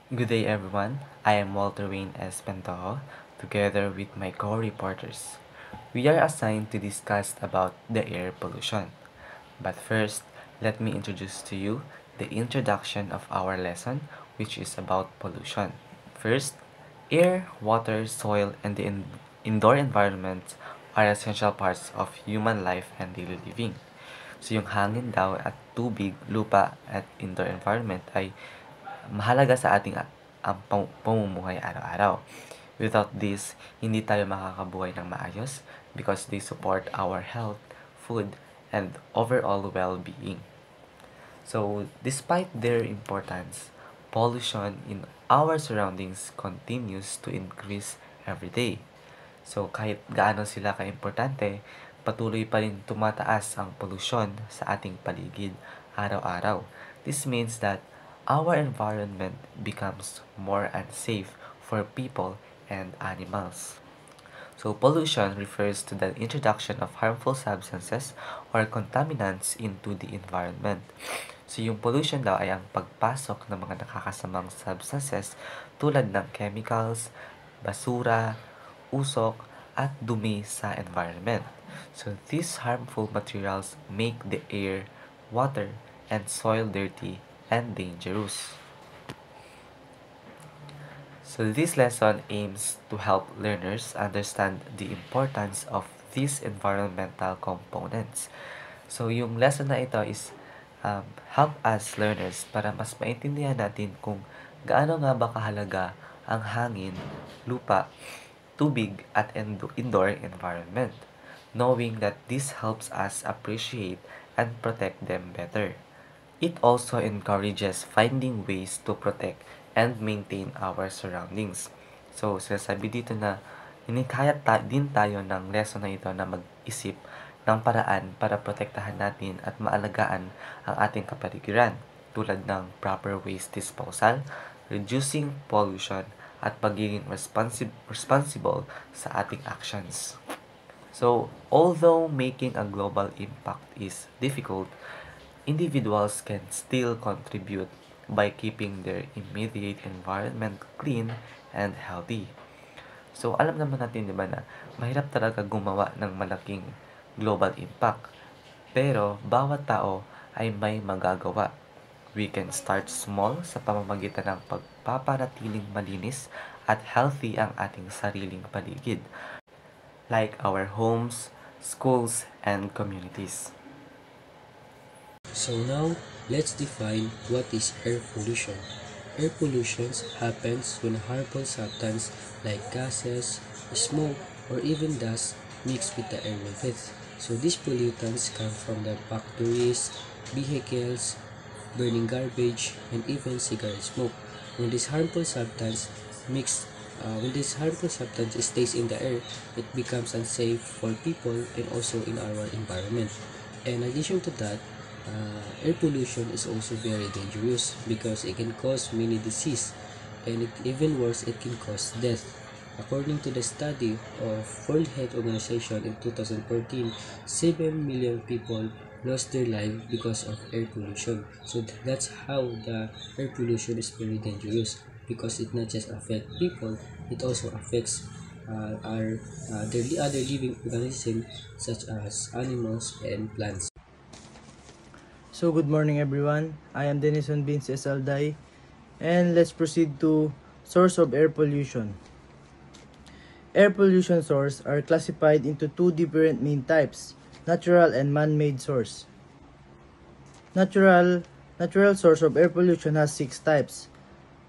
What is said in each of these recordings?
Good day everyone, I am Walter Wayne S. Pantojo, together with my co-reporters. We are assigned to discuss about the air pollution. But first, let me introduce to you the introduction of our lesson, which is about pollution. First, air, water, soil, and the indoor environment are essential parts of human life and daily living. So yung hangin daw at tubig, lupa at indoor environment ay mahalaga sa ating pamumuhay araw-araw. Without this, hindi tayo makakabuhay ng maayos because they support our health, food, and overall well-being. So, despite their importance, pollution in our surroundings continues to increase every day. So, kahit gaano sila kaimportante, patuloy pa rin tumataas ang polusyon sa ating paligid araw-araw. This means that our environment becomes more unsafe for people and animals. So, pollution refers to the introduction of harmful substances or contaminants into the environment. So, yung pollution daw ay ang pagpasok ng mga nakakasamang substances tulad ng chemicals, basura, usok, at dumi sa environment. So, these harmful materials make the air, water, and soil dirty and dangerous. So this lesson aims to help learners understand the importance of these environmental components. So yung lesson na ito is help us learners para mas maintindihan natin kung gaano nga ba kahalaga ang hangin, lupa, tubig at indoor environment, knowing that this helps us appreciate and protect them better. It also encourages finding ways to protect and maintain our surroundings. So, sinasabi dito na hinikayat din tayo ng lesson na ito na mag-isip ng paraan para protektahan natin at maalagaan ang ating kapaligiran tulad ng proper waste disposal, reducing pollution, at pagiging responsible sa ating actions. So, although making a global impact is difficult, individuals can still contribute by keeping their immediate environment clean and healthy. So, alam naman natin, di ba, na mahirap talaga gumawa ng malaking global impact. Pero, bawat tao ay may magagawa. We can start small sa pamamagitan ng pagpapanatiling malinis at healthy ang ating sariling paligid, like our homes, schools, and communities. So now, let's define what is air pollution. Air pollution happens when harmful substances like gases, smoke, or even dust mix with the air we breathe. So these pollutants come from the factories, vehicles, burning garbage, and even cigarette smoke. When this harmful substance stays in the air, it becomes unsafe for people and also in our environment. In addition to that, air pollution is also very dangerous because it can cause many diseases, and even worse, it can cause death. According to the study of World Health Organization in 2014, 7 million people lost their life because of air pollution. So that's how the air pollution is very dangerous, because it not just affects people, it also affects the other living organisms such as animals and plants. So good morning everyone, I am Denison Vince Alday, and let's proceed to source of air pollution. Air pollution sources are classified into two different main types, natural and man-made source. Natural source of air pollution has 6 types: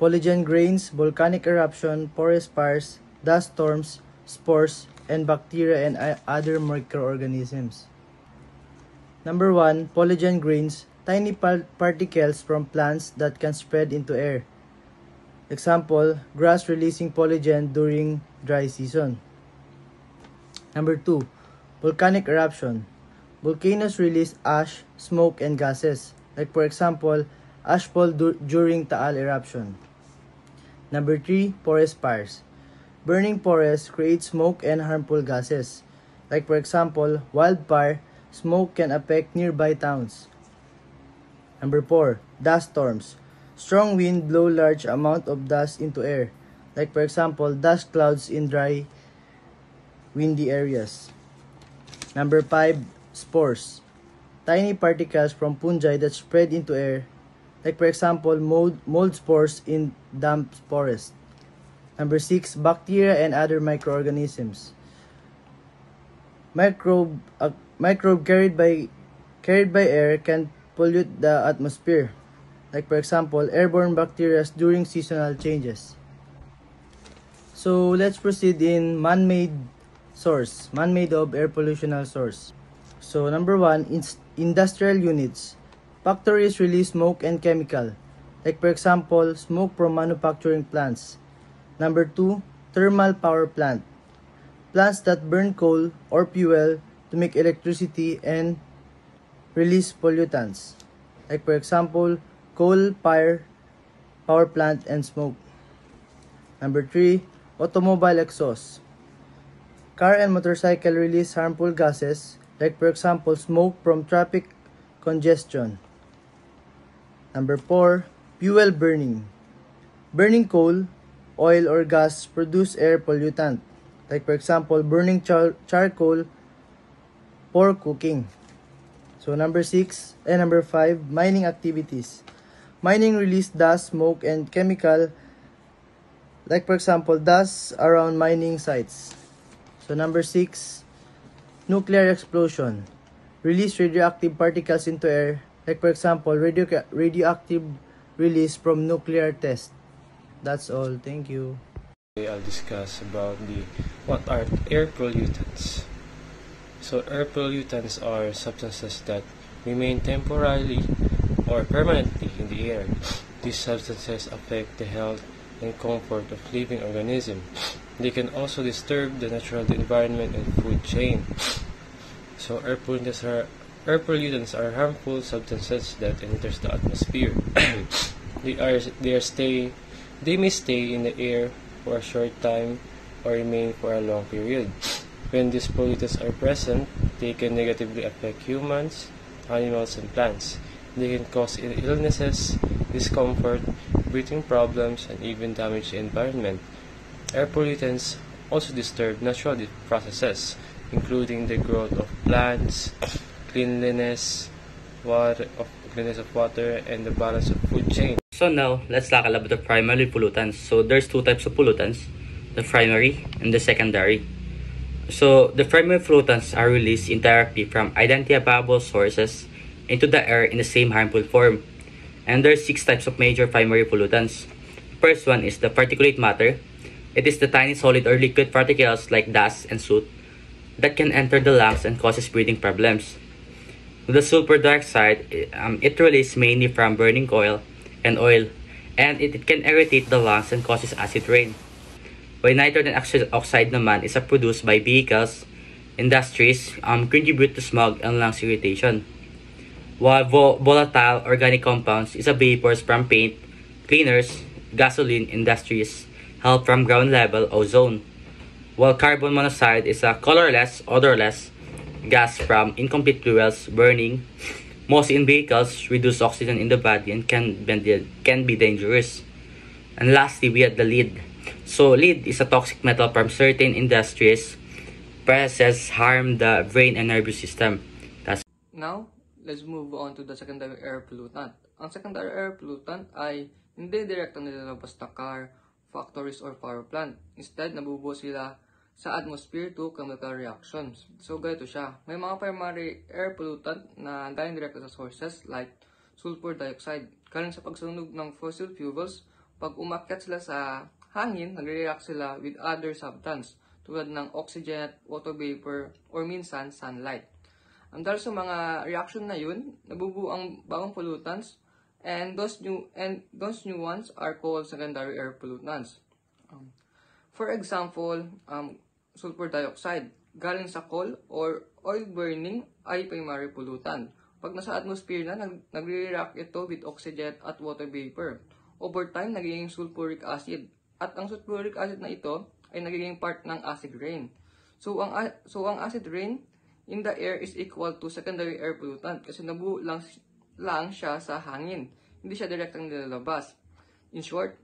pollugen grains, volcanic eruption, forest fires, dust storms, spores, and bacteria and other microorganisms. Number 1, pollugen grains, tiny particles from plants that can spread into air. Example, grass releasing pollugen during dry season. Number 2, volcanic eruption. Volcanoes release ash, smoke, and gases, like for example, ashfall during Taal eruption. Number 3, forest fires. Burning forests create smoke and harmful gases, like for example, wildfire. Smoke can affect nearby towns. Number 4, dust storms. Strong wind blow large amount of dust into air, like for example, dust clouds in dry, windy areas. Number 5, spores. Tiny particles from fungi that spread into air, like for example, mold spores in damp forest. Number 6, bacteria and other microorganisms. Microbe carried by air can pollute the atmosphere, like for example, airborne bacteria during seasonal changes. So let's proceed in man-made of air pollutional source. So number 1, industrial units. Factories release smoke and chemical, like for example, smoke from manufacturing plants. Number 2, thermal power plant. Plants that burn coal or fuel to make electricity and release pollutants, like for example, coal fire power plant and smoke. Number 3, automobile exhaust. Car and motorcycle release harmful gases, like for example, smoke from traffic congestion. Number 4, fuel burning. Burning coal, oil, or gas produce air pollutant, like for example, burning charcoal for cooking. So number 5, mining activities. Mining release dust, smoke, and chemical, like for example, dust around mining sites. So number 6, nuclear explosion. Release radioactive particles into air, like for example, radioactive release from nuclear test. That's all. Thank you. Today I'll discuss about what are air pollutants. So air pollutants are substances that remain temporarily or permanently in the air. These substances affect the health and comfort of living organisms. They can also disturb the natural environment and food chain. So air pollutants are harmful substances that enter the atmosphere. They may stay in the air for a short time or remain for a long period. When these pollutants are present, they can negatively affect humans, animals, and plants. They can cause illnesses, discomfort, breathing problems, and even damage the environment. Air pollutants also disturb natural processes, including the growth of plants, cleanliness of water, and the balance of food chain. So now, let's tackle about the primary pollutants. So there's two types of pollutants, the primary and the secondary. So the primary pollutants are released indirectly from identifiable sources into the air in the same harmful form. And there are 6 types of major primary pollutants. First one is the particulate matter. It is the tiny solid or liquid particles like dust and soot that can enter the lungs and causes breathing problems. The sulfur dioxide, it releases mainly from burning coal and oil, and it can irritate the lungs and causes acid rain. While nitrogen oxide naman is produced by vehicles, industries, contribute to smog and lungs irritation. While volatile organic compounds is a vapors from paint, cleaners, gasoline industries, help from ground level ozone. While carbon monoxide is a colorless, odorless gas from incomplete fuels burning, mostly in vehicles, reduce oxygen in the body and can be dangerous. And lastly, we have the lead. So lead is a toxic metal from certain industries, processes harm the brain and nervous system. Now, let's move on to the secondary air pollutant. Ang secondary air pollutant ay hindi direktang nilalabas na car, factories, or power plant. Instead, nabubuo sila sa atmosphere to chemical reactions. So, ganito siya. May mga primary air pollutant na galing direkta sa sources like sulfur dioxide. Galing sa pagsunog ng fossil fuels, pag umakyat sila sa hangin, nagre-react sila with other substance tulad ng oxygen, water vapor, or minsan sunlight. Dahil sa mga reaction na yun, nabubuo ang bagong pollutants, and those new ones are called secondary air pollutants. For example, sulfur dioxide galing sa coal or oil burning ay primary pollutant. Pag nasa atmosphere na, nagre-react ito with oxygen at water vapor. Over time, nagiging sulfuric acid. At ang sulfuric acid na ito ay nagiging part ng acid rain. So ang acid rain in the air is equal to secondary air pollutant kasi nabuo lang siya sa hangin. Hindi siya direktang nilalabas. In short,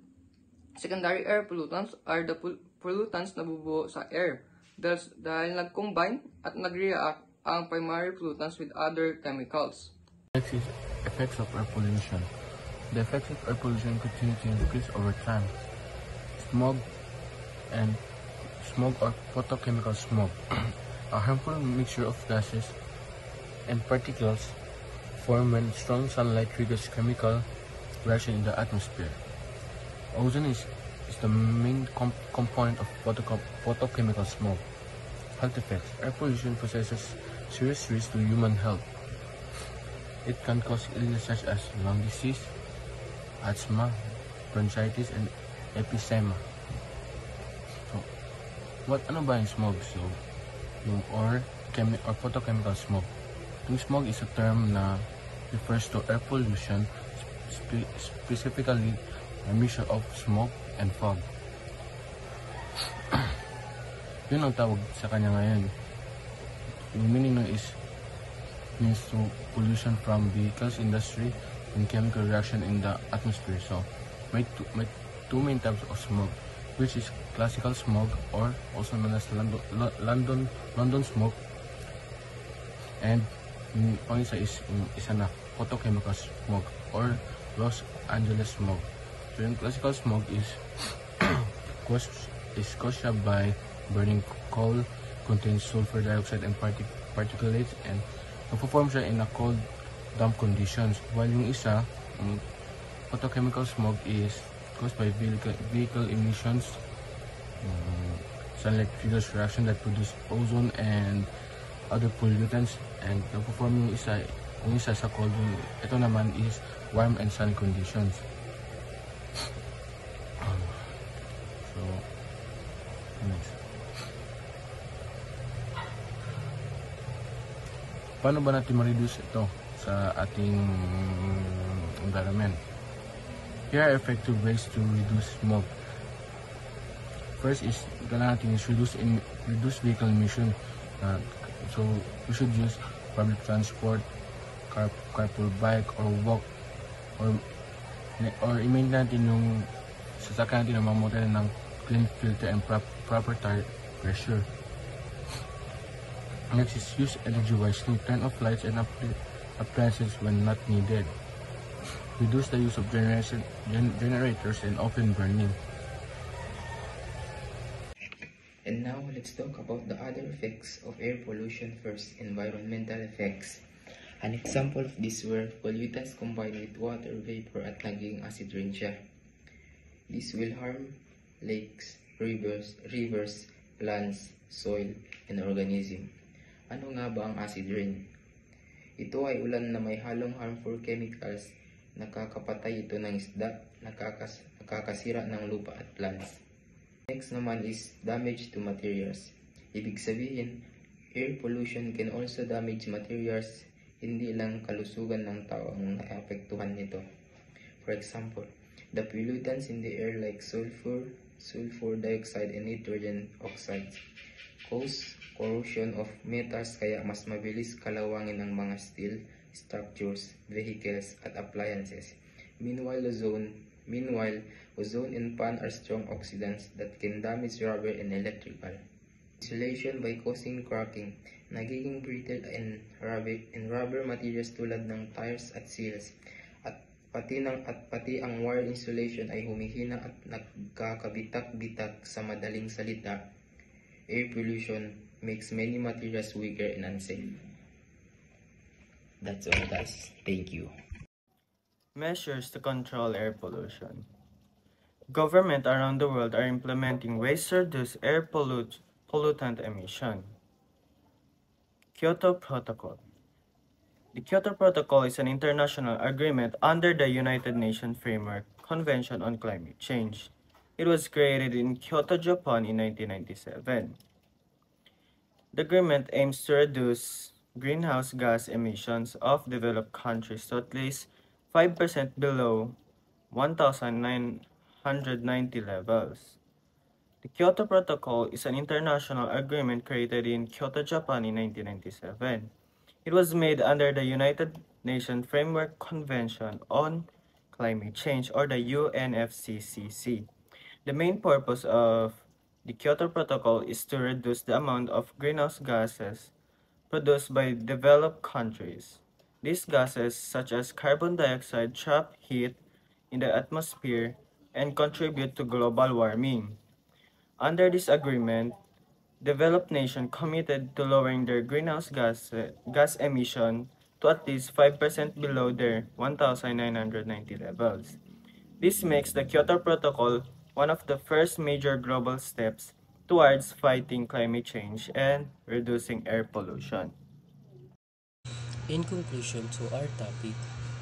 secondary air pollutants are the pollutants na bubuo sa air dahil nag-combine at nag-react ang primary pollutants with other chemicals. Next is effects of air pollution. The effects of air pollution continue to increase over time. Smog or photochemical smoke, a harmful mixture of gases and particles form when strong sunlight triggers chemical reaction in the atmosphere. Ozone is the main component of photochemical smoke. Health effects. Air pollution possesses serious risks to human health. It can cause illnesses such as lung disease, asthma, bronchitis, and emphysema. So, ano ba yung smog? So, or photochemical smoke. Yung smog is a term na refers to air pollution, specifically a mixture of smoke and fog. Yun ang tawag sa kanya ngayon. Yung meaning nun means to pollution from vehicles, industry, and chemical reaction in the atmosphere. So, may two main types of smoke, which is classical smoke, or also known as London smoke, and yung isa na photochemical smoke or Los Angeles smoke. So yung classical smoke is caused by burning coal, contains sulfur dioxide and particulates, and perform siya in a cold, damp conditions. While yung isa, photochemical smoke is caused by vehicle emissions, sunlight triggers reaction that produce ozone and other pollutants, and perform yung isa sa cold. Ito naman is warm and sunny conditions. So next, paano ba natin ma-reduce ito sa ating environment? Here are effective ways to reduce smog. First is reduce vehicle emission. So we should use public transport, carpool bike, or walk, or i-main natin yung sasakyan natin na mamotor ng clean filter and proper tire pressure. Next is use energy wisely. Turn off lights and appliances when not needed. Reduce the use of generators and open burning. And now, let's talk about the other effects of air pollution. First, environmental effects. An example of this were pollutants combined with water vapor at naging acid rain siya. This will harm lakes, rivers, plants, soil, and organism. Ano nga ba ang acid rain? Ito ay ulan na may halong harmful chemicals. Nakakapatay ito ng isda, nakakasira ng lupa at plants. Next naman is damage to materials. Ibig sabihin, air pollution can also damage materials, hindi lang kalusugan ng tao ang naapektuhan nito. For example, the pollutants in the air like sulfur dioxide, and nitrogen oxides cause corrosion of metals, kaya mas mabilis kalawangin ang mga steel structures, vehicles, at appliances. Meanwhile, ozone and pan are strong oxidants that can damage rubber and electrical. Insulation by causing cracking. Nagiging brittle and rubber materials tulad ng tires at seals. At pati ang wire insulation ay humihina at nagkakabitak-bitak. Sa madaling salita, air pollution makes many materials weaker and unsafe. That's all, guys. Thank you. Measures to control air pollution. Governments around the world are implementing ways to reduce air pollutant emission. Kyoto Protocol. The Kyoto Protocol is an international agreement under the United Nations Framework Convention on Climate Change. It was created in Kyoto, Japan in 1997. The agreement aims to reduce greenhouse gas emissions of developed countries to at least 5% below 1990 levels. The Kyoto Protocol is an international agreement created in Kyoto, Japan in 1997. It was made under the United Nations Framework Convention on climate change, or the UNFCCC. The main purpose of the Kyoto Protocol is to reduce the amount of greenhouse gases produced by developed countries. These gases, such as carbon dioxide, trap heat in the atmosphere and contribute to global warming. Under this agreement, developed nations committed to lowering their gas emission to at least 5% below their 1990 levels. This makes the Kyoto Protocol one of the first major global steps towards fighting climate change and reducing air pollution. In conclusion to our topic,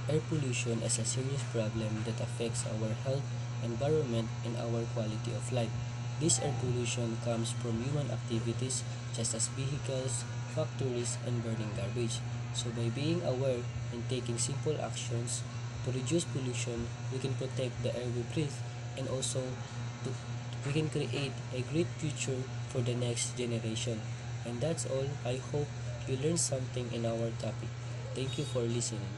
air pollution is a serious problem that affects our health, environment, and our quality of life. This air pollution comes from human activities such as vehicles, factories, and burning garbage. So by being aware and taking simple actions to reduce pollution, we can protect the air we breathe and also to, we can create a great future for the next generation. And that's all. I hope you learned something in our topic. Thank you for listening.